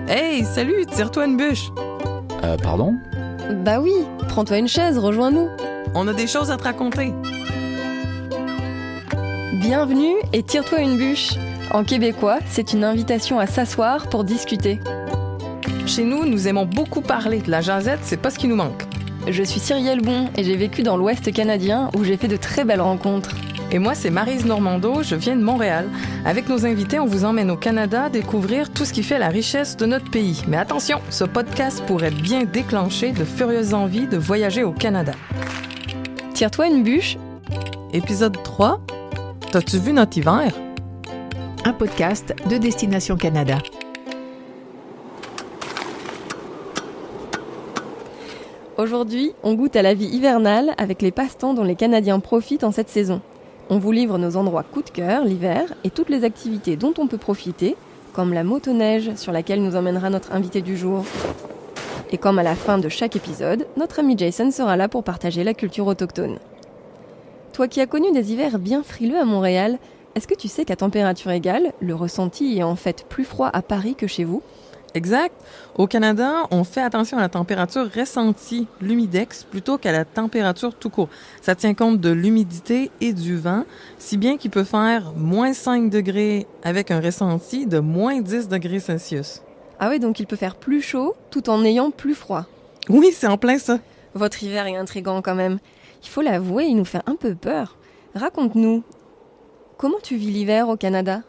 Hey, salut, tire-toi une bûche. Pardon? Bah oui, prends-toi une chaise, rejoins-nous. On a des choses à te raconter. Bienvenue et tire-toi une bûche. En québécois, c'est une invitation à s'asseoir pour discuter. Chez nous, nous aimons beaucoup parler. La jasette, c'est pas ce qui nous manque. Je suis Cyrielle Bon et j'ai vécu dans l'Ouest canadien où j'ai fait de très belles rencontres. Et moi, c'est Maryse Normando, je viens de Montréal. Avec nos invités, on vous emmène au Canada découvrir tout ce qui fait la richesse de notre pays. Mais attention, ce podcast pourrait bien déclencher de furieuses envies de voyager au Canada. Tire-toi une bûche. Épisode 3. T'as-tu vu notre hiver? Un podcast de Destination Canada. Aujourd'hui, on goûte à la vie hivernale avec les passe-temps dont les Canadiens profitent en cette saison. On vous livre nos endroits coup de cœur l'hiver et toutes les activités dont on peut profiter, comme la motoneige sur laquelle nous emmènera notre invité du jour. Et comme à la fin de chaque épisode, notre ami Jason sera là pour partager la culture autochtone. Toi qui as connu des hivers bien frileux à Montréal, est-ce que tu sais qu'à température égale, le ressenti est en fait plus froid à Paris que chez vous? Exact. Au Canada, on fait attention à la température ressentie, l'humidex, plutôt qu'à la température tout court. Ça tient compte de l'humidité et du vent, si bien qu'il peut faire moins 5 degrés avec un ressenti de moins 10 degrés Celsius. Ah oui, donc il peut faire plus chaud tout en ayant plus froid. Oui, c'est en plein ça. Votre hiver est intriguant quand même. Il faut l'avouer, il nous fait un peu peur. Raconte-nous, comment tu vis l'hiver au Canada?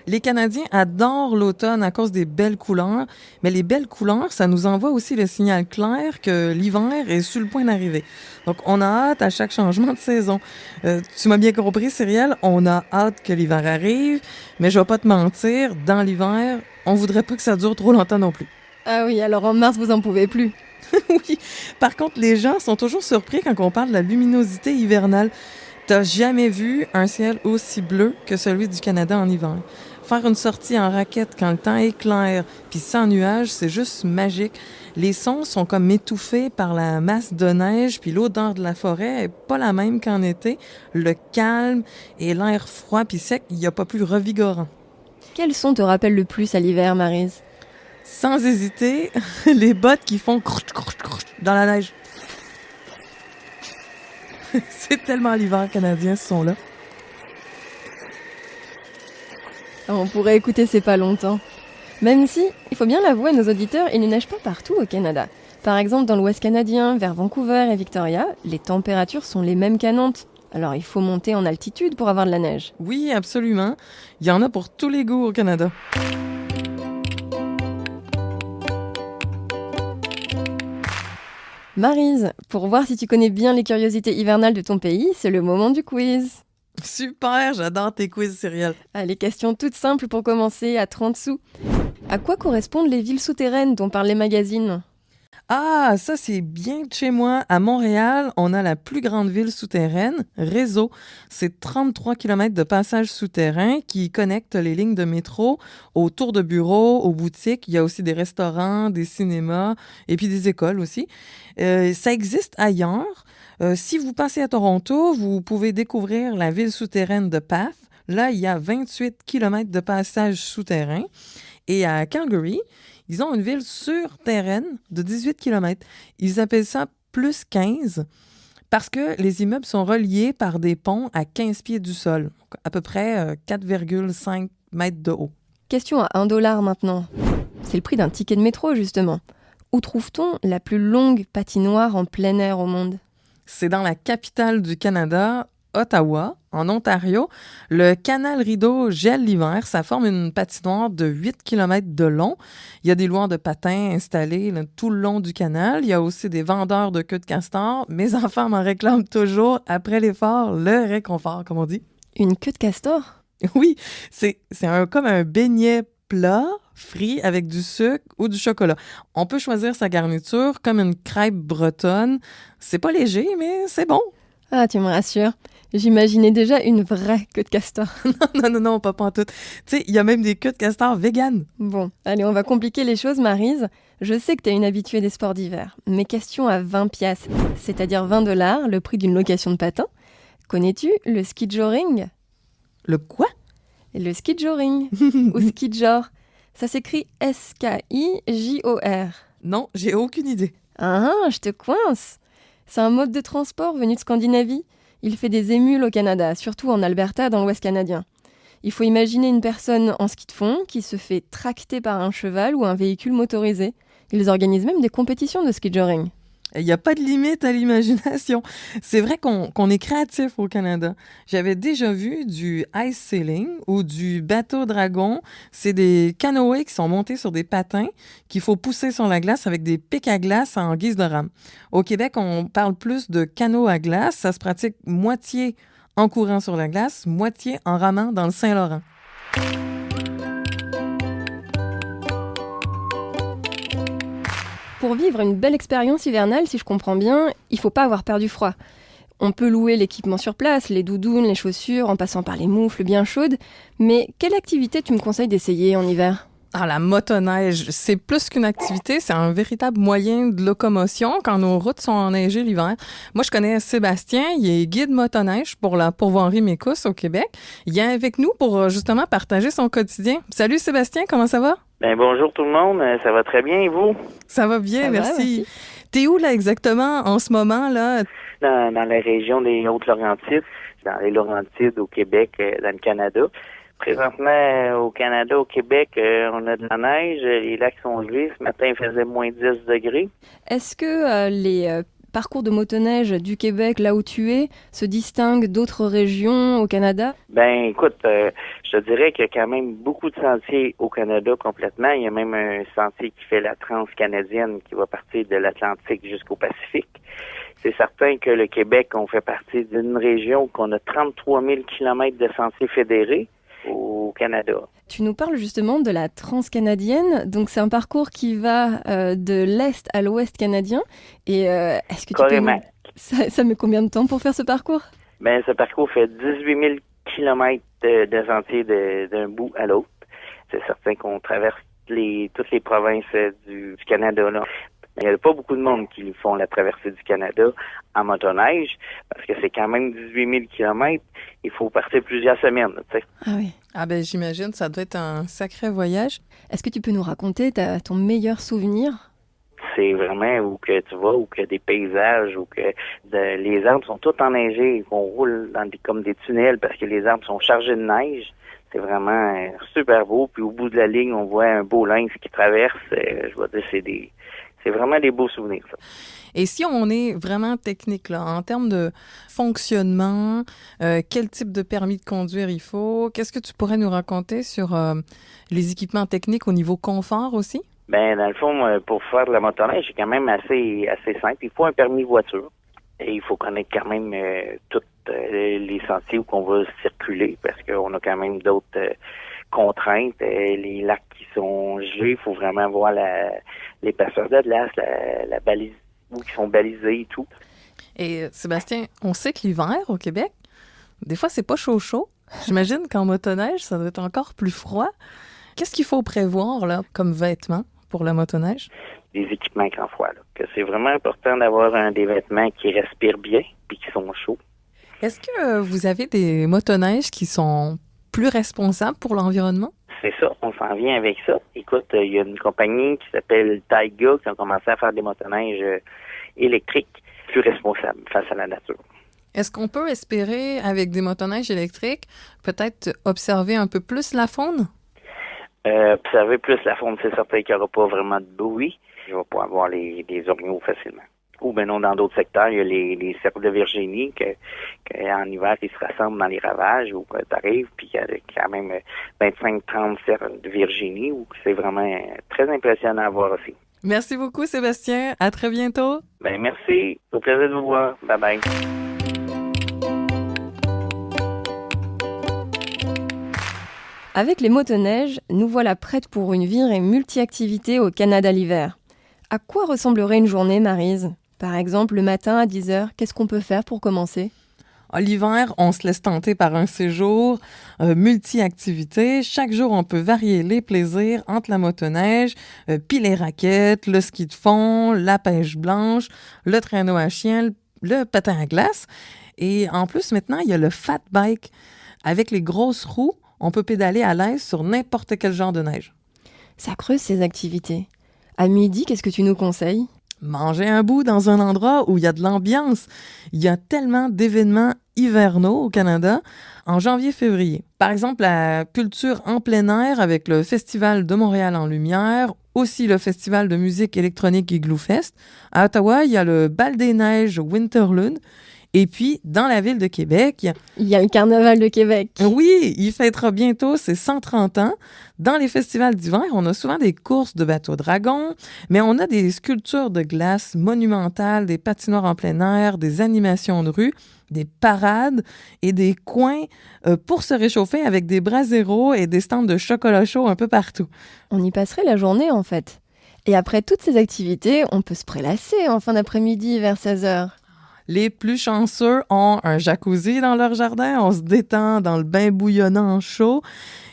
Les Canadiens adorent l'automne à cause des belles couleurs, mais les belles couleurs, ça nous envoie aussi le signal clair que l'hiver est sur le point d'arriver. Donc, on a hâte à chaque changement de saison. Tu m'as bien compris, Cyrielle, on a hâte que l'hiver arrive, mais je vais pas te mentir, dans l'hiver, on voudrait pas que ça dure trop longtemps non plus. Ah oui, alors en mars, vous en pouvez plus. Oui. Par contre, les gens sont toujours surpris quand on parle de la luminosité hivernale. T'as jamais vu un ciel aussi bleu que celui du Canada en hiver. Faire une sortie en raquette quand le temps est clair puis sans nuages, c'est juste magique. Les sons sont comme étouffés par la masse de neige puis l'odeur de la forêt est pas la même qu'en été. Le calme et l'air froid puis sec, il y a pas plus revigorant. Quel son te rappelle le plus à l'hiver, Maryse? Sans hésiter, les bottes qui font crouch, crouch, crouch dans la neige. C'est tellement l'hiver canadien, ce son-là. On pourrait écouter C'est pas longtemps. Même si, il faut bien l'avouer à nos auditeurs, il ne neige pas partout au Canada. Par exemple, dans l'Ouest canadien, vers Vancouver et Victoria, les températures sont les mêmes qu'à Nantes. Alors il faut monter en altitude pour avoir de la neige. Oui, absolument. Il y en a pour tous les goûts au Canada. Maryse, pour voir si tu connais bien les curiosités hivernales de ton pays, c'est le moment du quiz. Super, j'adore tes quiz, Cyrielle. Allez, question toute simple pour commencer, à 30 sous. À quoi correspondent les villes souterraines dont parlent les magazines? Ah, ça c'est bien de chez moi. À Montréal, on a la plus grande ville souterraine, Réseau. C'est 33 km de passages souterrains qui connectent les lignes de métro aux tours de bureaux, aux boutiques. Il y a aussi des restaurants, des cinémas et puis des écoles aussi. Ça existe ailleurs. Si vous passez à Toronto, vous pouvez découvrir la ville souterraine de Path. Là, il y a 28 km de passages souterrains. Et à Calgary, ils ont une ville surterraine de 18 km. Ils appellent ça plus 15 parce que les immeubles sont reliés par des ponts à 15 pieds du sol, à peu près 4,5 mètres de haut. Question à 1 $ maintenant. C'est le prix d'un ticket de métro, justement. Où trouve-t-on la plus longue patinoire en plein air au monde? C'est dans la capitale du Canada, Ottawa, en Ontario. Le canal Rideau gèle l'hiver. Ça forme une patinoire de 8 km de long. Il y a des loueurs de patins installés là, tout le long du canal. Il y a aussi des vendeurs de queues de castor. Mes enfants m'en réclament toujours. Après l'effort, le réconfort, comme on dit. Une queue de castor? Oui, c'est comme un beignet plat, frit avec du sucre ou du chocolat. On peut choisir sa garniture comme une crêpe bretonne. C'est pas léger, mais c'est bon. Ah, tu me rassures. J'imaginais déjà une vraie queue de castor. Non, pas pantoute. Tu sais, il y a même des queues de castor véganes. Bon, allez, on va compliquer les choses, Maryse. Je sais que tu es une habituée des sports d'hiver, mais question à 20 piastres, c'est-à-dire 20 $, le prix d'une location de patin. Connais-tu le ski joring? Le quoi? Le ski joring, ou ski jor. Ça s'écrit S-K-I-J-O-R. Non, j'ai aucune idée. Ah, je te coince. C'est un mode de transport venu de Scandinavie. Il fait des émules au Canada, surtout en Alberta, dans l'Ouest canadien. Il faut imaginer une personne en ski de fond qui se fait tracter par un cheval ou un véhicule motorisé. Ils organisent même des compétitions de ski joring. Il n'y a pas de limite à l'imagination. C'est vrai qu'on est créatif au Canada. J'avais déjà vu du ice sailing ou du bateau dragon. C'est des canoës qui sont montés sur des patins qu'il faut pousser sur la glace avec des pics à glace en guise de rame. Au Québec, on parle plus de canot à glace. Ça se pratique moitié en courant sur la glace, moitié en ramant dans le Saint-Laurent. Pour vivre une belle expérience hivernale, si je comprends bien, il faut pas avoir peur du froid. On peut louer l'équipement sur place, les doudounes, les chaussures, en passant par les moufles bien chaudes. Mais quelle activité tu me conseilles d'essayer en hiver ? Ah, la motoneige, c'est plus qu'une activité, c'est un véritable moyen de locomotion quand nos routes sont enneigées l'hiver. Moi, je connais Sébastien, il est guide motoneige pour la pourvoirie Mécousse au Québec. Il est avec nous pour justement partager son quotidien. Salut Sébastien, comment ça va? Ben bonjour tout le monde, ça va très bien et vous? Ça va bien, Ça va, merci. T'es où là exactement en ce moment là? Dans la région des Hautes-Laurentides, dans les Laurentides au Québec, dans le Canada. Présentement, au Canada, au Québec, on a de la neige, les lacs sont gelés. Ce matin, il faisait moins 10 degrés. Est-ce que les parcours de motoneige du Québec, là où tu es, se distinguent d'autres régions au Canada? Ben, écoute, je te dirais qu'il y a quand même beaucoup de sentiers au Canada complètement. Il y a même un sentier qui fait la transcanadienne qui va partir de l'Atlantique jusqu'au Pacifique. C'est certain que le Québec, on fait partie d'une région qu'on a 33 000 kilomètres de sentiers fédérés au Canada. Tu nous parles justement de la transcanadienne, donc c'est un parcours qui va de l'est à l'ouest canadien. Et est-ce que Carrément. Ça met combien de temps pour faire ce parcours? Ben, ce parcours fait 18 000 kilomètres de sentiers d'un bout à l'autre. C'est certain qu'on traverse toutes les provinces du Canada, là. Il n'y a pas beaucoup de monde qui font la traversée du Canada en motoneige, parce que c'est quand même 18 000 kilomètres. Il faut partir plusieurs semaines, tu sais. Ah oui. Ah ben j'imagine, ça doit être un sacré voyage. Est-ce que tu peux nous raconter ton meilleur souvenir? C'est vraiment où que tu vas, où que des paysages, où que les arbres sont tous enneigés, qu'on roule comme des tunnels parce que les arbres sont chargés de neige. C'est vraiment super beau. Puis au bout de la ligne, on voit un beau lynx qui traverse. Je vais dire, c'est vraiment des beaux souvenirs, ça. Et si on est vraiment technique, là, en termes de fonctionnement, quel type de permis de conduire il faut, qu'est-ce que tu pourrais nous raconter sur les équipements techniques au niveau confort aussi? Ben, dans le fond, pour faire de la motoneige, c'est quand même assez simple. Il faut un permis voiture et il faut connaître quand même tous les sentiers où on va circuler parce qu'on a quand même d'autres contraintes. Les lacs qui sont gelés, il faut vraiment voir les passeurs de glace, la balise, où qui sont balisés et tout. Et Sébastien, on sait que l'hiver au Québec, des fois, c'est pas chaud. J'imagine qu'en motoneige, ça doit être encore plus froid. Qu'est-ce qu'il faut prévoir là comme vêtements pour la motoneige? Des équipements grand froid, là. Que c'est vraiment important d'avoir des vêtements qui respirent bien puis qui sont chauds. Est-ce que vous avez des motoneiges qui sont plus responsables pour l'environnement? C'est ça, on s'en vient avec ça. Écoute, il y a une compagnie qui s'appelle Taiga qui a commencé à faire des motoneiges électriques plus responsables face à la nature. Est-ce qu'on peut espérer, avec des motoneiges électriques, peut-être observer un peu plus la faune? Observer plus la faune, c'est certain qu'il n'y aura pas vraiment de bruit. Je vais pas avoir des orignaux facilement. Ou ben non, dans d'autres secteurs, il y a les cerfs de Virginie qu'en hiver, ils se rassemblent dans les ravages où tu arrives, puis il y a quand même 25-30 cerfs de Virginie où c'est vraiment très impressionnant à voir aussi. Merci beaucoup, Sébastien. À très bientôt. Ben merci. Au plaisir de vous voir. Bye bye. Avec les motoneiges, nous voilà prêtes pour une virée multi-activités au Canada l'hiver. À quoi ressemblerait une journée, Maryse? Par exemple, le matin à 10h, qu'est-ce qu'on peut faire pour commencer? L'hiver, on se laisse tenter par un séjour multi-activités. Chaque jour, on peut varier les plaisirs entre la motoneige, puis les raquettes, le ski de fond, la pêche blanche, le traîneau à chien, le patin à glace. Et en plus, maintenant, il y a le fat bike. Avec les grosses roues, on peut pédaler à l'aise sur n'importe quel genre de neige. Ça creuse ces activités. À midi, qu'est-ce que tu nous conseilles? Manger un bout dans un endroit où il y a de l'ambiance. Il y a tellement d'événements hivernaux au Canada en janvier-février. Par exemple, la culture en plein air avec le Festival de Montréal en lumière, aussi le Festival de musique électronique Igloo Fest. À Ottawa, il y a le Bal des neiges Winterlude. Et puis, dans la ville de Québec, Il y a le Carnaval de Québec. oui, il fêtera bientôt ses 130 ans. Dans les festivals d'hiver, on a souvent des courses de bateaux dragons, mais on a des sculptures de glace monumentales, des patinoires en plein air, des animations de rue, des parades et des coins pour se réchauffer avec des braseros et des stands de chocolat chaud un peu partout. On y passerait la journée en fait. Et après toutes ces activités, on peut se prélasser en fin d'après-midi vers 16h. Les plus chanceux ont un jacuzzi dans leur jardin, on se détend dans le bain bouillonnant chaud,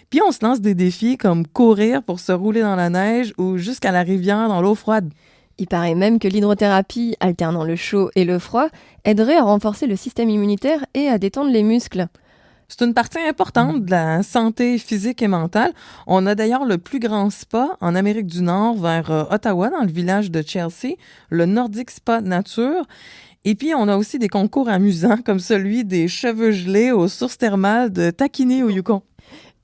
puis on se lance des défis comme courir pour se rouler dans la neige ou jusqu'à la rivière dans l'eau froide. Il paraît même que l'hydrothérapie, alternant le chaud et le froid, aiderait à renforcer le système immunitaire et à détendre les muscles. C'est une partie importante de la santé physique et mentale. On a d'ailleurs le plus grand spa en Amérique du Nord vers Ottawa, dans le village de Chelsea, le Nordic Spa Nature. Et puis, on a aussi des concours amusants comme celui des cheveux gelés aux sources thermales de Takini au Yukon.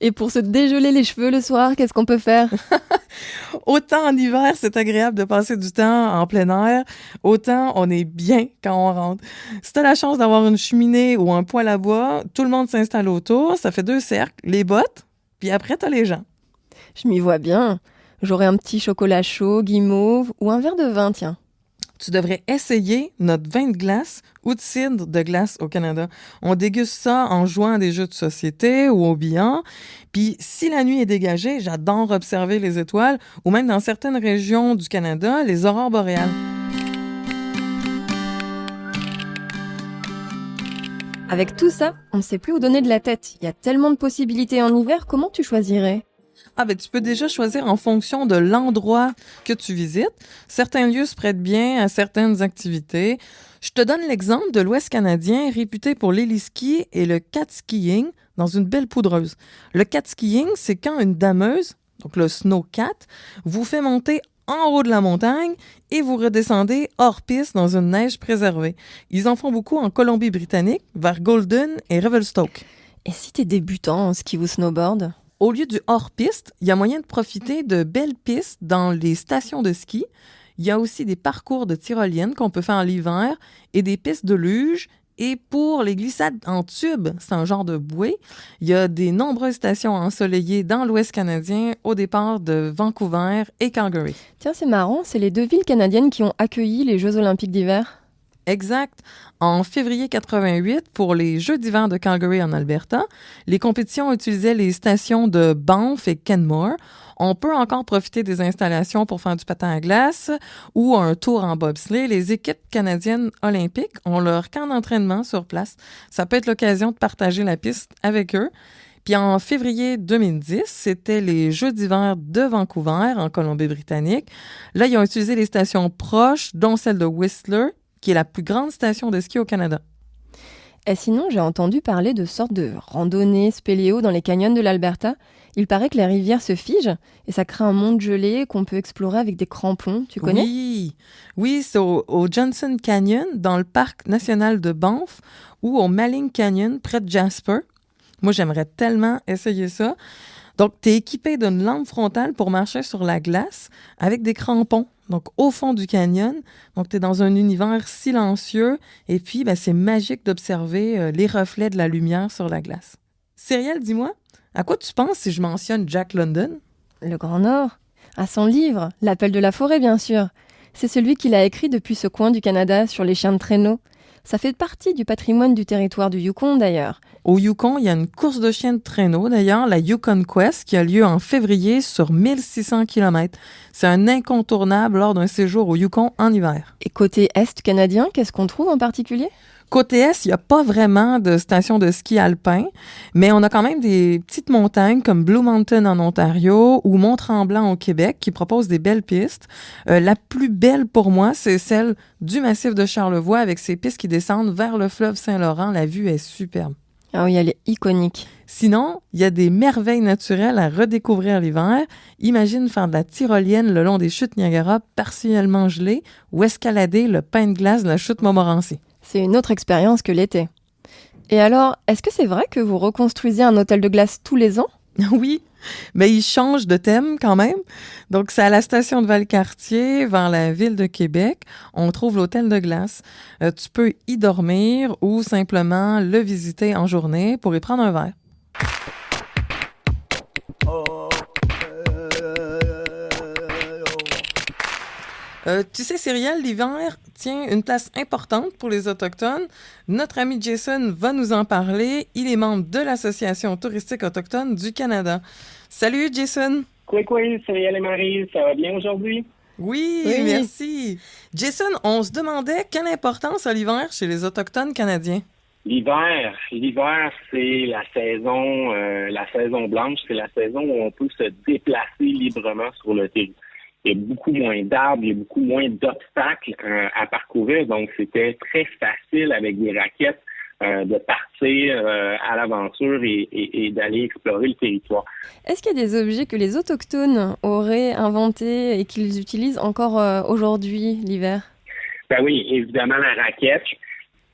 Et pour se dégeler les cheveux le soir, qu'est-ce qu'on peut faire? Autant en hiver, c'est agréable de passer du temps en plein air, autant on est bien quand on rentre. Si tu as la chance d'avoir une cheminée ou un poêle à bois, tout le monde s'installe autour, ça fait 2 cercles, les bottes, puis après, tu as les gens. Je m'y vois bien. J'aurais un petit chocolat chaud, guimauve ou un verre de vin, tiens. Tu devrais essayer notre vin de glace ou de cidre de glace au Canada. On déguste ça en jouant à des jeux de société ou au billard. Puis si la nuit est dégagée, j'adore observer les étoiles ou même dans certaines régions du Canada, les aurores boréales. Avec tout ça, on ne sait plus où donner de la tête. Il y a tellement de possibilités en hiver, comment tu choisirais? Tu peux déjà choisir en fonction de l'endroit que tu visites. Certains lieux se prêtent bien à certaines activités. Je te donne l'exemple de l'Ouest canadien, réputé pour l'héliski et le cat-skiing dans une belle poudreuse. Le cat-skiing, c'est quand une dameuse, donc le snow-cat, vous fait monter en haut de la montagne et vous redescendez hors piste dans une neige préservée. Ils en font beaucoup en Colombie-Britannique, vers Golden et Revelstoke. Et si t'es débutant en ski ou snowboard? Au lieu du hors-piste, il y a moyen de profiter de belles pistes dans les stations de ski. Il y a aussi des parcours de tyroliennes qu'on peut faire en l'hiver et des pistes de luge. Et pour les glissades en tube, c'est un genre de bouée, il y a des nombreuses stations ensoleillées dans l'Ouest canadien au départ de Vancouver et Calgary. Tiens, c'est marrant, c'est les 2 villes canadiennes qui ont accueilli les Jeux olympiques d'hiver. Exact. En février 88, pour les Jeux d'hiver de Calgary en Alberta, les compétitions utilisaient les stations de Banff et Kenmore. On peut encore profiter des installations pour faire du patin à glace ou un tour en bobsleigh. Les équipes canadiennes olympiques ont leur camp d'entraînement sur place. Ça peut être l'occasion de partager la piste avec eux. Puis en février 2010, c'était les Jeux d'hiver de Vancouver, en Colombie-Britannique. Là, ils ont utilisé les stations proches, dont celle de Whistler, qui est la plus grande station de ski au Canada. Et sinon, j'ai entendu parler de sortes de randonnées spéléo dans les canyons de l'Alberta. Il paraît que les rivières se figent et ça crée un monde gelé qu'on peut explorer avec des crampons. Tu connais? Oui, c'est au Johnson Canyon, dans le parc national de Banff, ou au Maling Canyon, près de Jasper. Moi, j'aimerais tellement essayer ça. Donc, tu es équipé d'une lampe frontale pour marcher sur la glace avec des crampons. Donc, au fond du canyon. Donc, tu es dans un univers silencieux. Et puis, c'est magique d'observer les reflets de la lumière sur la glace. Cyrielle, dis-moi, à quoi tu penses si je mentionne Jack London? Le Grand Nord. À son livre, L'appel de la forêt, bien sûr. C'est celui qu'il a écrit depuis ce coin du Canada sur les chiens de traîneau. Ça fait partie du patrimoine du territoire du Yukon, d'ailleurs. Au Yukon, il y a une course de chiens de traîneau, d'ailleurs, la Yukon Quest, qui a lieu en février sur 1600 km. C'est un incontournable lors d'un séjour au Yukon en hiver. Et côté est canadien, qu'est-ce qu'on trouve en particulier? Côté est, il n'y a pas vraiment de station de ski alpin, mais on a quand même des petites montagnes comme Blue Mountain en Ontario ou Mont-Tremblant au Québec qui proposent des belles pistes. La plus belle pour moi, c'est celle du massif de Charlevoix avec ses pistes qui descendent vers le fleuve Saint-Laurent. La vue est superbe. Ah oui, elle est iconique. Sinon, il y a des merveilles naturelles à redécouvrir l'hiver. Imagine faire de la tyrolienne le long des chutes Niagara partiellement gelées ou escalader le pain de glace de la chute Montmorency. C'est une autre expérience que l'été. Et alors, est-ce que c'est vrai que vous reconstruisez un hôtel de glace tous les ans? Oui, mais il change de thème quand même. Donc, c'est à la station de Valcartier, vers la ville de Québec. On trouve l'hôtel de glace. Tu peux y dormir ou simplement le visiter en journée pour y prendre un verre. Tu sais, Cyrielle, l'hiver tient une place importante pour les Autochtones. Notre ami Jason va nous en parler. Il est membre de l'Association touristique autochtone du Canada. Salut, Jason! Coucou, Cyrielle et Marie, ça va bien aujourd'hui? Oui, merci! Jason, on se demandait quelle importance a l'hiver chez les Autochtones canadiens? L'hiver, c'est la saison blanche, c'est la saison où on peut se déplacer librement sur le territoire. Il y a beaucoup moins d'arbres, il y a beaucoup moins d'obstacles à parcourir, donc c'était très facile avec des raquettes de partir à l'aventure et d'aller explorer le territoire. Est-ce qu'il y a des objets que les Autochtones auraient inventés et qu'ils utilisent encore aujourd'hui, l'hiver? Ben oui, évidemment la raquette.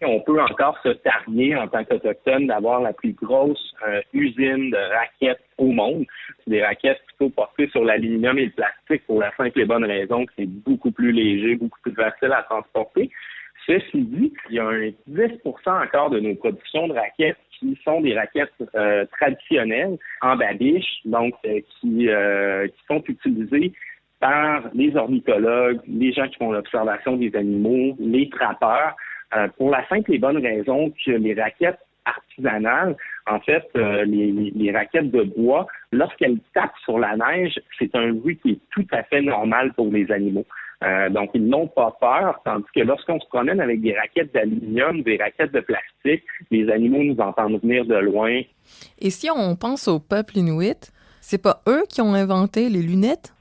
On peut encore se targuer en tant qu'Autochtone d'avoir la plus grosse usine de raquettes au monde. C'est des raquettes plutôt portées sur l'aluminium et le plastique pour la simple et bonne raison que c'est beaucoup plus léger, beaucoup plus facile à transporter. Ceci dit, il y a un 10% encore de nos productions de raquettes qui sont des raquettes traditionnelles en babiche, donc qui sont utilisées par les ornithologues, les gens qui font l'observation des animaux, les trappeurs, pour la simple et bonne raison que les raquettes artisanales, en fait, les raquettes de bois, lorsqu'elles tapent sur la neige, c'est un bruit qui est tout à fait normal pour les animaux. Donc, ils n'ont pas peur, tandis que lorsqu'on se promène avec des raquettes d'aluminium, des raquettes de plastique, les animaux nous entendent venir de loin. Et si on pense au peuple inuit, c'est pas eux qui ont inventé les lunettes?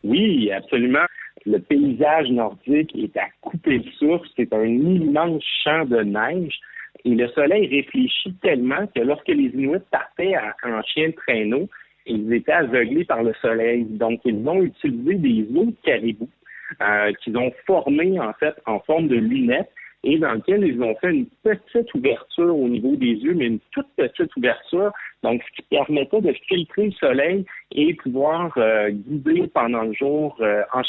Oui, absolument. Le paysage nordique est à couper le souffle. C'est un immense champ de neige. Et le soleil réfléchit tellement que lorsque les Inuits partaient en chien de traîneau, ils étaient aveuglés par le soleil. Donc, ils ont utilisé des os de caribou qu'ils ont formés, en fait, en forme de lunettes et dans lequel ils ont fait une petite ouverture au niveau des yeux, mais une toute petite ouverture, donc ce qui permettait de filtrer le soleil et pouvoir guider pendant le jour en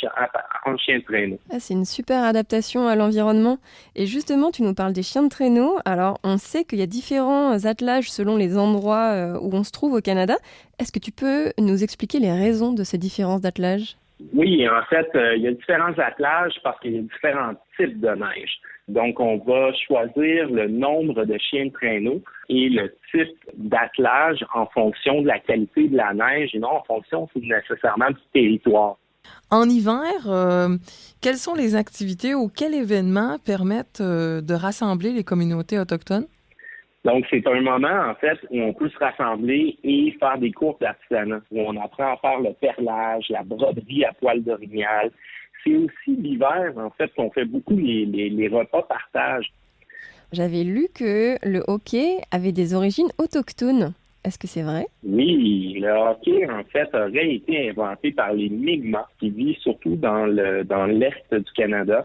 chien de traîneau. Ah, c'est une super adaptation à l'environnement. Et justement, tu nous parles des chiens de traîneau. Alors, on sait qu'il y a différents attelages selon les endroits où on se trouve au Canada. Est-ce que tu peux nous expliquer les raisons de ces différences d'attelage? Oui, en fait, il y a différents attelages parce qu'il y a différents types de neige. Donc, on va choisir le nombre de chiens de traîneau et le type d'attelage en fonction de la qualité de la neige et non en fonction nécessairement du territoire. En hiver, quelles sont les activités ou quels événements permettent de rassembler les communautés autochtones? Donc, c'est un moment, en fait, où on peut se rassembler et faire des cours d'artisanat, où on apprend à faire le perlage, la broderie à poil d'orignal. C'est aussi l'hiver, en fait, qu'on fait beaucoup les repas partage. J'avais lu que le hockey avait des origines autochtones. Est-ce que c'est vrai? Oui, le hockey, en fait, aurait été inventé par les Mi'kmaq, qui vivent surtout dans l'Est du Canada.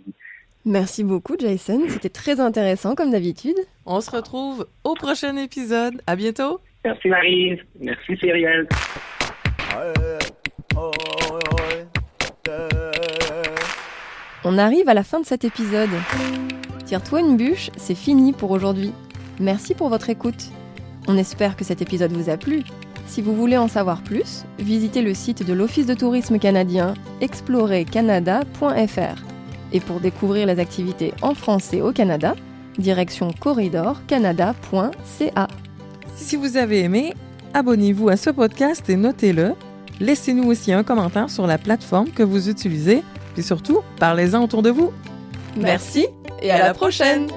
Merci beaucoup, Jason. C'était très intéressant, comme d'habitude. On se retrouve au prochain épisode. À bientôt! Merci, Marie. Merci, Cyrielle. On arrive à la fin de cet épisode. Tire-toi une bûche, c'est fini pour aujourd'hui. Merci pour votre écoute. On espère que cet épisode vous a plu. Si vous voulez en savoir plus, visitez le site de l'Office de tourisme canadien explorercanada.fr. Et pour découvrir les activités en français au Canada, direction corridorcanada.ca. Si vous avez aimé, abonnez-vous à ce podcast et notez-le. Laissez-nous aussi un commentaire sur la plateforme que vous utilisez. Et surtout, parlez-en autour de vous. Merci et à la prochaine!